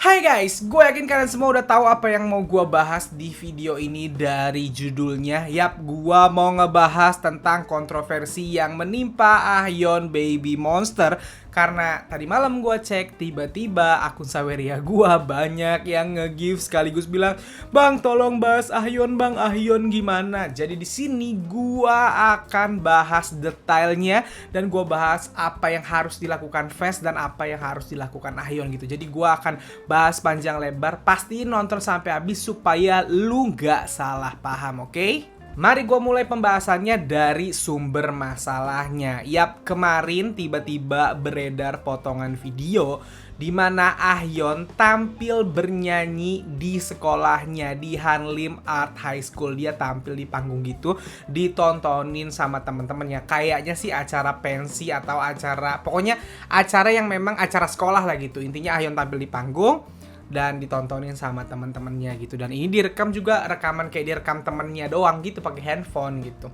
Hai guys, gue yakin kalian semua udah tahu apa yang mau gue bahas di video ini dari judulnya. Yap, gue mau ngebahas tentang kontroversi yang menimpa Ahyeon Baby Monster. Karena tadi malam gue cek, tiba-tiba akun Saweria gue banyak yang nge-give sekaligus bilang, "Bang, tolong bahas Ahyeon, Bang. Ahyeon gimana?" Jadi di sini gue akan bahas detailnya dan gue bahas apa yang harus dilakukan fans dan apa yang harus dilakukan Ahyeon gitu. Jadi gue akan bahas panjang lebar, pastiin nonton sampai habis supaya lu nggak salah paham, oke? Mari gue mulai pembahasannya dari sumber masalahnya. Yap, kemarin tiba-tiba beredar potongan video di mana Ahyeon tampil bernyanyi di sekolahnya di Hanlim Art High School. Dia tampil di panggung gitu, ditontonin sama temen-temennya. Kayaknya sih acara pensi atau acara, pokoknya acara yang memang acara sekolah lah gitu. Intinya Ahyeon tampil di panggung dan ditontonin sama teman-temannya gitu. Dan ini direkam juga, rekaman kayak direkam temennya doang gitu pakai handphone gitu.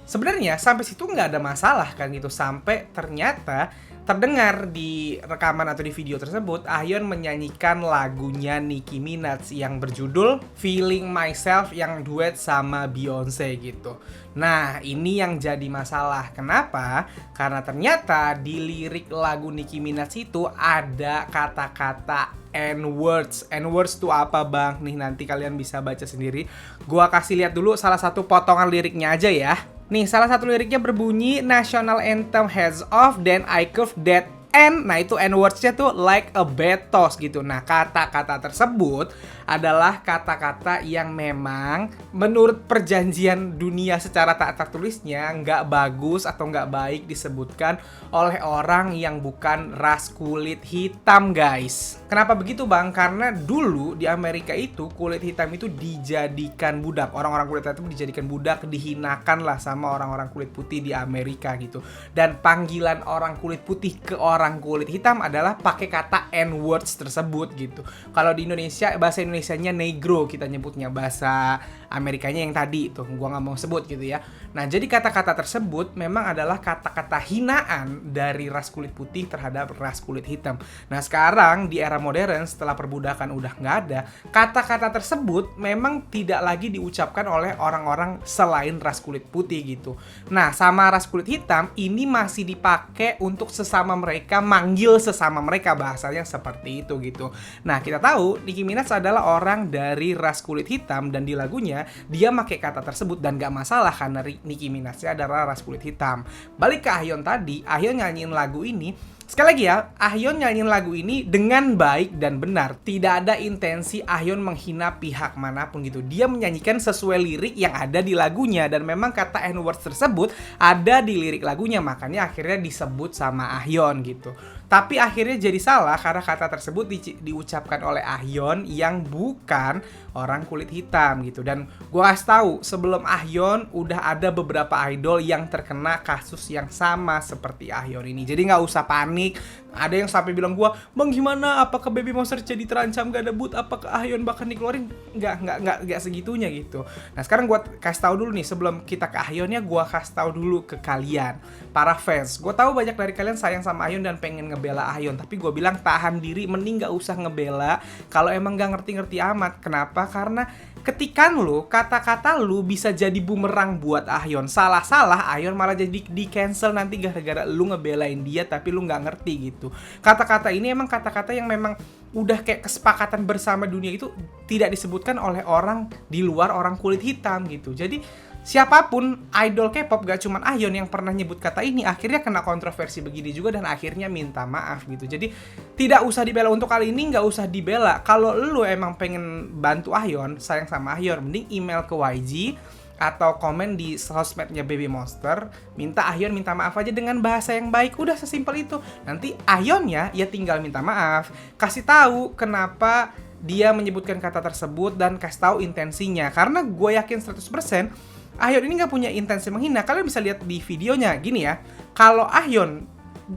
Sebenarnya sampai situ nggak ada masalah kan gitu, sampai ternyata terdengar di rekaman atau di video tersebut Ahyeon menyanyikan lagunya Nicki Minaj yang berjudul Feeling Myself yang duet sama Beyonce gitu. Nah, ini yang jadi masalah. Kenapa? Karena ternyata di lirik lagu Nicki Minaj itu ada kata-kata N-words. N-words tuh apa, Bang? Nih nanti kalian bisa baca sendiri. Gua kasih lihat dulu salah satu potongan liriknya aja ya. Nih, salah satu liriknya berbunyi National Anthem heads off, then I curve that N. Nah, itu N-words-nya tuh like a bad toss gitu. Nah, kata-kata tersebut adalah kata-kata yang memang menurut perjanjian dunia secara tak tertulisnya nggak bagus atau nggak baik disebutkan oleh orang yang bukan ras kulit hitam, guys. Kenapa begitu, Bang? Karena dulu di Amerika itu kulit hitam itu dijadikan budak. Orang-orang kulit hitam dijadikan budak, dihinakan lah sama orang-orang kulit putih di Amerika gitu. Dan panggilan orang kulit putih ke orang kulit hitam adalah pakai kata N-words tersebut gitu. Kalau di Indonesia, bahasa Indonesianya negro kita nyebutnya, bahasa Amerikanya yang tadi tuh gua nggak mau sebut gitu ya. Nah, jadi kata-kata tersebut memang adalah kata-kata hinaan dari ras kulit putih terhadap ras kulit hitam. Nah, sekarang di era modern setelah perbudakan udah nggak ada, kata-kata tersebut memang tidak lagi diucapkan oleh orang-orang selain ras kulit putih gitu. Nah, sama ras kulit hitam ini masih dipakai untuk sesama mereka, manggil sesama mereka, bahasanya seperti itu gitu. Nah, kita tahu Nicki Minaj adalah orang dari ras kulit hitam dan di lagunya dia pakai kata tersebut dan gak masalah karena Nicki Minaj adalah ras kulit hitam. Balik ke Ahyeon tadi, Ahyeon nyanyiin lagu ini. Sekali lagi ya, Ahyeon nyanyiin lagu ini dengan baik dan benar. Tidak ada intensi Ahyeon menghina pihak manapun gitu. Dia menyanyikan sesuai lirik yang ada di lagunya. Dan memang kata N-words tersebut ada di lirik lagunya. Makanya akhirnya disebut sama Ahyeon gitu. Tapi akhirnya jadi salah karena kata tersebut diucapkan oleh Ahyeon yang bukan orang kulit hitam gitu. Dan gue kasih tahu, sebelum Ahyeon udah ada beberapa idol yang terkena kasus yang sama seperti Ahyeon ini. Jadi nggak usah panik. Ada yang sampai bilang gue, "Bang, gimana? Apakah Baby Monster jadi terancam gak debut? Apakah Ahyeon bakal dikeluarin?" Nggak segitunya gitu. Nah, sekarang gue kasih tahu dulu nih, sebelum kita ke Ahyeonnya, gue kasih tahu dulu ke kalian, para fans. Gue tahu banyak dari kalian sayang sama Ahyeon dan pengen ngebela Ahyeon, tapi gue bilang tahan diri, mending gak usah ngebela kalau emang gak ngerti-ngerti amat. Kenapa? Karena ketikan lu, kata-kata lu bisa jadi bumerang buat Ahyeon. Salah-salah Ahyeon malah jadi di cancel nanti gara-gara lu ngebelain dia tapi lu nggak ngerti gitu. Kata-kata ini emang kata-kata yang memang udah kayak kesepakatan bersama dunia, itu tidak disebutkan oleh orang di luar orang kulit hitam gitu. Jadi siapapun idol K-pop, gak cuman Ahyeon yang pernah nyebut kata ini, akhirnya kena kontroversi begini juga dan akhirnya minta maaf gitu. Jadi tidak usah dibela, untuk kali ini gak usah dibela. Kalau lu emang pengen bantu Ahyeon, sayang sama Ahyeon, mending email ke YG atau komen di sosmednya Baby Monster, minta Ahyeon minta maaf aja dengan bahasa yang baik. Udah sesimpel itu. Nanti Ahyeonnya ya tinggal minta maaf, kasih tahu kenapa dia menyebutkan kata tersebut dan kasih tahu intensinya. Karena gue yakin 100% Ahyeon ini nggak punya intensi menghina. Kalian bisa lihat di videonya, gini ya. Kalau Ahyeon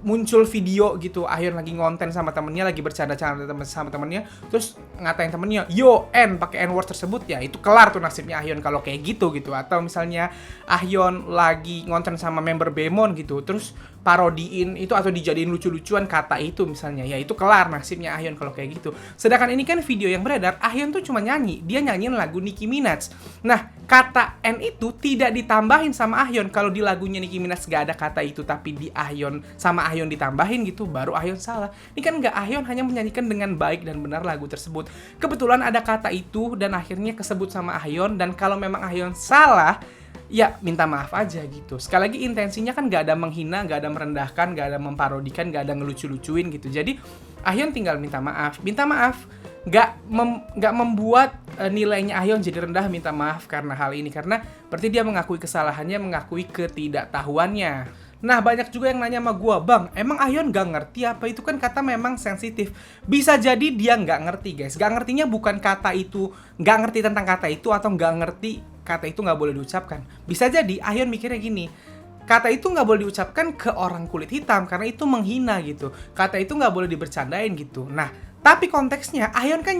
muncul video gitu, Ahyeon lagi ngonten sama temennya, lagi bercanda-canda sama temennya, terus ngatain temennya yo N pakai N word tersebut, ya itu kelar tuh nasibnya Ahyeon kalau kayak gitu. Atau misalnya Ahyeon lagi ngonten sama member Baemon gitu, terus parodiin itu atau dijadiin lucu-lucuan kata itu misalnya, ya itu kelar nasibnya Ahyeon kalau kayak gitu. Sedangkan ini kan video yang beredar, Ahyeon tuh cuma nyanyi, dia nyanyiin lagu Nicki Minaj. Nah, kata N itu tidak ditambahin sama Ahyeon. Kalau di lagunya Nicki Minaj gak ada kata itu, tapi di Ahyeon sama Ahyeon ditambahin gitu, baru Ahyeon salah. Ini kan nggak, Ahyeon hanya menyanyikan dengan baik dan benar lagu tersebut. Kebetulan ada kata itu dan akhirnya kesebut sama Ahyeon, dan kalau memang Ahyeon salah, ya minta maaf aja gitu. Sekali lagi intensinya kan nggak ada menghina, nggak ada merendahkan, nggak ada memparodikan, nggak ada ngelucu-lucuin gitu. Jadi Ahyeon tinggal minta maaf. Minta maaf nggak membuat nilainya Ahyeon jadi rendah. Minta maaf karena hal ini, karena berarti dia mengakui kesalahannya, mengakui ketidaktahuannya. Nah, banyak juga yang nanya sama gua, Bang, emang Ahyeon gak ngerti apa itu kan kata memang sensitif? Bisa jadi dia nggak ngerti, guys. Gak ngertinya bukan kata itu, nggak ngerti tentang kata itu, atau nggak ngerti kata itu nggak boleh diucapkan. Bisa jadi Ahyeon mikirnya gini, kata itu nggak boleh diucapkan ke orang kulit hitam karena itu menghina gitu. Kata itu nggak boleh dibercandain gitu. Nah, tapi konteksnya Ahyeon kan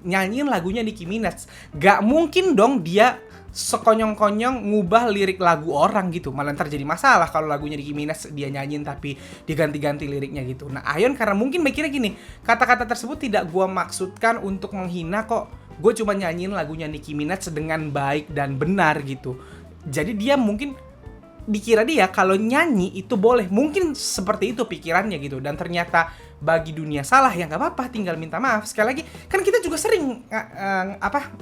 nyanyiin lagunya Nicki Minaj. Gak mungkin dong dia sekonyong-konyong ngubah lirik lagu orang gitu. Malah ntar jadi masalah kalau lagunya Nicki Minaj dia nyanyiin tapi diganti-ganti liriknya gitu. Nah, Ahyeon karena mungkin mikirnya gini, kata-kata tersebut tidak gua maksudkan untuk menghina kok. Gue cuma nyanyiin lagunya Nicki Minaj dengan baik dan benar gitu. Jadi dia mungkin dikira dia kalau nyanyi itu boleh. Mungkin seperti itu pikirannya gitu. Dan ternyata bagi dunia salah, ya nggak apa-apa, tinggal minta maaf. Sekali lagi, kan kita juga sering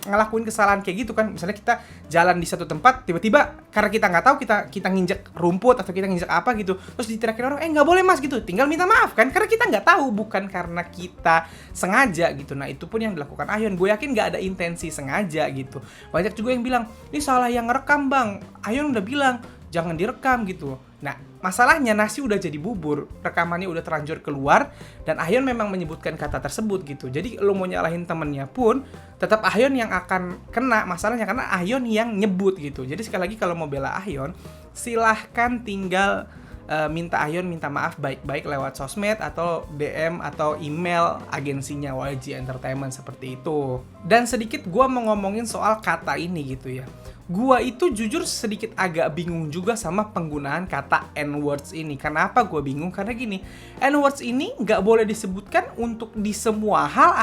ngelakuin kesalahan kayak gitu kan. Misalnya kita jalan di satu tempat, tiba-tiba karena kita nggak tahu, kita nginjek rumput atau kita nginjek apa gitu, terus diterakin orang, nggak boleh mas gitu, tinggal minta maaf kan, karena kita nggak tahu, bukan karena kita sengaja gitu. Nah, itu pun yang dilakukan Ahyeon. Gue yakin nggak ada intensi sengaja gitu. Banyak juga yang bilang, ini salah yang ngerekam bang. Ahyeon udah bilang jangan direkam gitu. Nah, masalahnya nasi udah jadi bubur, rekamannya udah terlanjur keluar, dan Ahyeon memang menyebutkan kata tersebut gitu. Jadi lo mau nyalahin temennya pun, tetap Ahyeon yang akan kena masalahnya, karena Ahyeon yang nyebut gitu. Jadi sekali lagi kalau mau bela Ahyeon, silahkan tinggal minta Ahyeon minta maaf baik-baik lewat sosmed atau DM atau email agensinya YG Entertainment seperti itu. Dan sedikit gue mau ngomongin soal kata ini gitu ya. Gua itu jujur sedikit agak bingung juga sama penggunaan kata N-words ini. Kenapa gua bingung? Karena gini, N-words ini nggak boleh disebutkan untuk di semua hal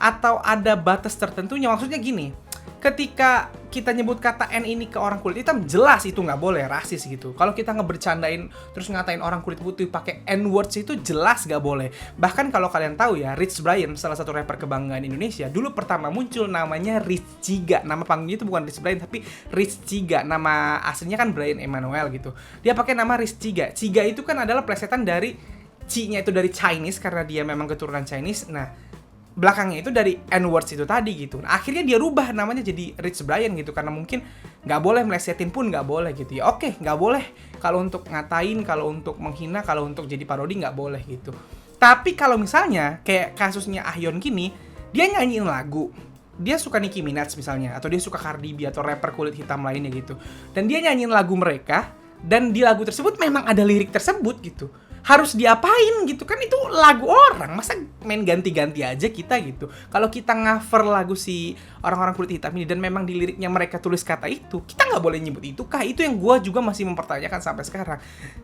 atau ada batas tertentunya. Maksudnya gini, ketika kita nyebut kata N ini ke orang kulit hitam, jelas itu nggak boleh, rasis gitu. Kalau kita ngebercandain terus ngatain orang kulit putih pakai N-words itu jelas nggak boleh. Bahkan kalau kalian tahu ya, Rich Brian, salah satu rapper kebanggaan Indonesia, dulu pertama muncul namanya Rich Chiga. Nama panggungnya itu bukan Rich Brian tapi Rich Chiga. Nama aslinya kan Brian Emmanuel gitu. Dia pakai nama Rich Chiga. Chiga itu kan adalah plesetan dari C-nya itu dari Chinese karena dia memang keturunan Chinese. Nah, belakangnya itu dari N-words itu tadi gitu. Nah, akhirnya dia rubah namanya jadi Rich Brian gitu, karena mungkin nggak boleh melesetin pun nggak boleh gitu ya. Oke, nggak boleh kalau untuk ngatain, kalau untuk menghina, kalau untuk jadi parodi nggak boleh gitu. Tapi kalau misalnya kayak kasusnya Ahyeon gini, dia nyanyiin lagu, dia suka Nicki Minaj misalnya, atau dia suka Cardi B atau rapper kulit hitam lainnya gitu, dan dia nyanyiin lagu mereka, dan di lagu tersebut memang ada lirik tersebut gitu, harus diapain gitu kan, itu lagu orang, masa main ganti-ganti aja kita gitu. Kalau kita cover lagu si orang-orang kulit hitam ini dan memang di liriknya mereka tulis kata itu, kita nggak boleh nyebut itu kah? Itu yang gue juga masih mempertanyakan sampai sekarang.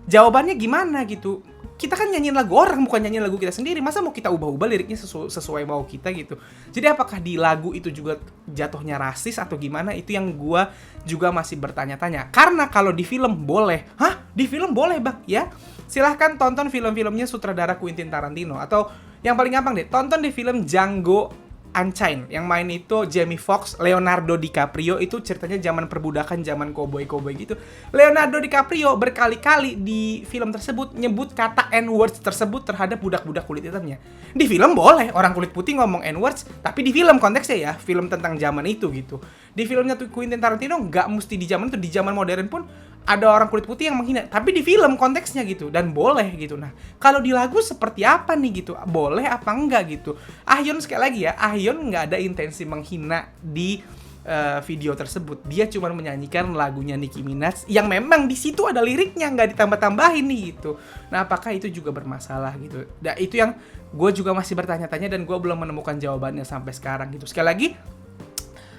Jawabannya gimana gitu? Kita kan nyanyiin lagu orang, bukan nyanyiin lagu kita sendiri. Masa mau kita ubah-ubah liriknya sesuai mau kita gitu? Jadi apakah di lagu itu juga jatuhnya rasis atau gimana? Itu yang gue juga masih bertanya-tanya. Karena kalau di film boleh, di film boleh bang, ya? Silahkan tonton film-filmnya sutradara Quentin Tarantino. Atau yang paling gampang deh, tonton di film Django Unchained. Yang main itu Jamie Foxx, Leonardo DiCaprio. Itu ceritanya zaman perbudakan, zaman koboi-koboi gitu. Leonardo DiCaprio berkali-kali di film tersebut nyebut kata N-words tersebut terhadap budak-budak kulit hitamnya. Di film boleh orang kulit putih ngomong N-words, tapi di film konteksnya ya, film tentang zaman itu gitu. Di filmnya tuh Quentin Tarantino nggak mesti di zaman itu, di zaman modern pun ada orang kulit putih yang menghina, tapi di film konteksnya gitu, dan boleh gitu. Nah, kalau di lagu seperti apa nih gitu, boleh apa enggak gitu. Ahyeon sekali lagi ya, Ahyeon nggak ada intensi menghina di video tersebut dia cuma menyanyikan lagunya Nicki Minaj yang memang di situ ada liriknya, nggak ditambah-tambahin nih gitu. Nah, apakah itu juga bermasalah gitu? Nah, itu yang gue juga masih bertanya-tanya dan gue belum menemukan jawabannya sampai sekarang gitu. Sekali lagi,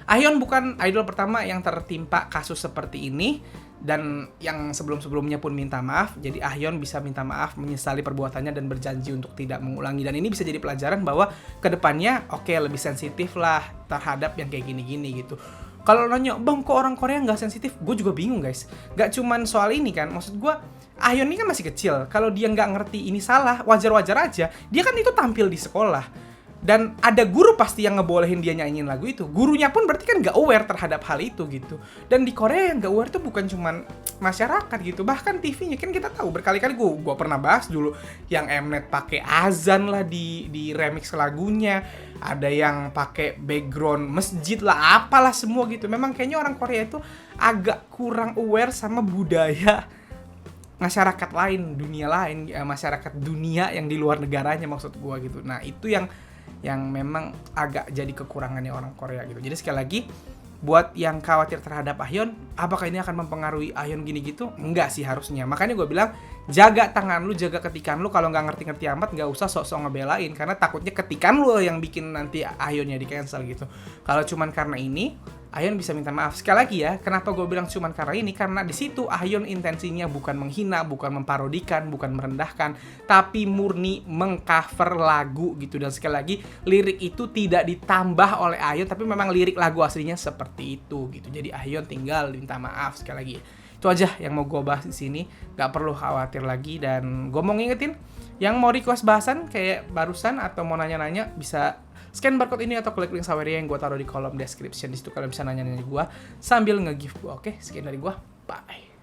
Ahyeon bukan idol pertama yang tertimpa kasus seperti ini, dan yang sebelum-sebelumnya pun minta maaf. Jadi Ahyeon bisa minta maaf, menyesali perbuatannya dan berjanji untuk tidak mengulangi. Dan ini bisa jadi pelajaran bahwa kedepannya lebih sensitif lah terhadap yang kayak gini-gini gitu. Kalau nanya, bang kok orang Korea nggak sensitif? Gue juga bingung guys. Gak cuman soal ini kan, maksud gue Ahyeon ini kan masih kecil. Kalau dia nggak ngerti ini salah, wajar-wajar aja. Dia kan itu tampil di sekolah. Dan ada guru pasti yang ngebolehin dia nyanyiin lagu itu. Gurunya pun berarti kan gak aware terhadap hal itu gitu. Dan di Korea yang gak aware tuh bukan cuman masyarakat gitu, bahkan TV-nya kan kita tahu berkali-kali gua pernah bahas dulu yang Mnet pakai azan lah di remix lagunya. Ada yang pakai background masjid lah, apalah semua gitu. Memang kayaknya orang Korea itu agak kurang aware sama budaya masyarakat lain, dunia lain, masyarakat dunia yang di luar negaranya maksud gua gitu. Nah, itu yang memang agak jadi kekurangannya orang Korea gitu. Jadi sekali lagi, buat yang khawatir terhadap Ahyeon, apakah ini akan mempengaruhi Ahyeon gini gitu? Enggak sih harusnya. Makanya gue bilang, jaga tangan lu, jaga ketikan lu. Kalau nggak ngerti-ngerti amat, nggak usah sok-sok ngebelain. Karena takutnya ketikan lu yang bikin nanti Ahyeonnya di cancel gitu. Kalau cuman karena ini, Ahyeon bisa minta maaf. Sekali lagi ya, kenapa gue bilang cuman karena ini? Karena di situ Ahyeon intensinya bukan menghina, bukan memparodikan, bukan merendahkan, tapi murni mengcover lagu gitu. Dan sekali lagi, lirik itu tidak ditambah oleh Ahyeon, tapi memang lirik lagu aslinya seperti itu gitu. Jadi Ahyeon tinggal minta maaf sekali lagi. Itu aja yang mau gue bahas di sini. Gak perlu khawatir lagi. Dan gue mau ngingetin, yang mau request bahasan kayak barusan atau mau nanya-nanya bisa scan barcode ini atau klik link Saweria yang gue taruh di kolom description. Di situ kalian bisa nanya-nanya gue sambil nge-give gue. Oke, sekian dari gue. Bye.